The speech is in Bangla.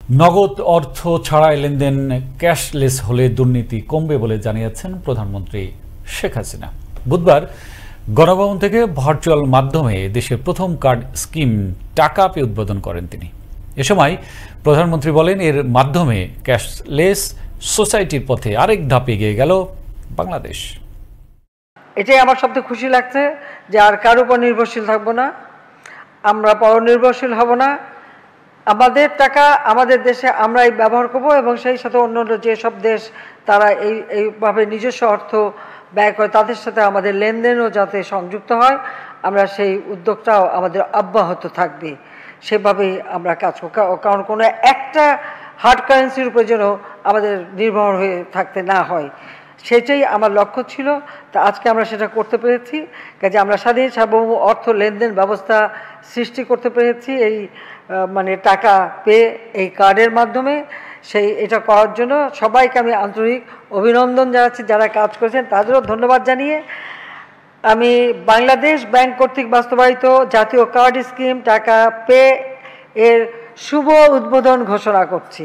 নগদ অর্থ ছাড়াই লেনদেন ক্যাশলেস হলে দুর্নীতি কমবে বলে জানিয়েছেন প্রধানমন্ত্রী শেখ হাসিনা। বুধবার গণভবন থেকে ভার্চুয়াল মাধ্যমে দেশের প্রথম কার্ড স্কিম টাকা পে উদ্বোধন করেন তিনি। এ সময় প্রধানমন্ত্রী বলেন, এর মাধ্যমে ক্যাশলেস সোসাইটির পথে আরেক ধাপ এগিয়ে গেল বাংলাদেশ। এটাই আমার সবচেয়ে খুশি লাগছে যে আর কারো উপর নির্ভরশীল থাকবো না, আমরা পরনির্ভরশীল হব না। আমাদের টাকা আমাদের দেশে আমরাই ব্যবহার করব এবং সেই সাথে অন্যান্য যেসব দেশ তারা এইভাবে নিজস্ব অর্থ ব্যয় করে তাদের সাথে আমাদের লেনদেনও যাতে সংযুক্ত হয়, আমরা সেই উদ্যোগটাও আমাদের অব্যাহত থাকবে। সেভাবেই আমরা কাজ করব, কারণ কোনো একটা হার্ড কারেন্সির উপর যেন আমাদের নির্ভর হয়ে থাকতে না হয়, সেটাই আমার লক্ষ্য ছিল। তা আজকে আমরা সেটা করতে পেরেছি। কাজে আমরা স্বাধীন সার্বভৌম অর্থ লেনদেন ব্যবস্থা সৃষ্টি করতে পেরেছি এই টাকা পে এই কার্ডের মাধ্যমে। এটা করার জন্য সবাইকে আমি আন্তরিক অভিনন্দন জানাচ্ছি, যারা কাজ করেছেন তাদেরও ধন্যবাদ জানিয়ে আমি বাংলাদেশ ব্যাংক কর্তৃক বাস্তবায়িত জাতীয় কার্ড স্কিম টাকা পে এর শুভ উদ্বোধন ঘোষণা করছি।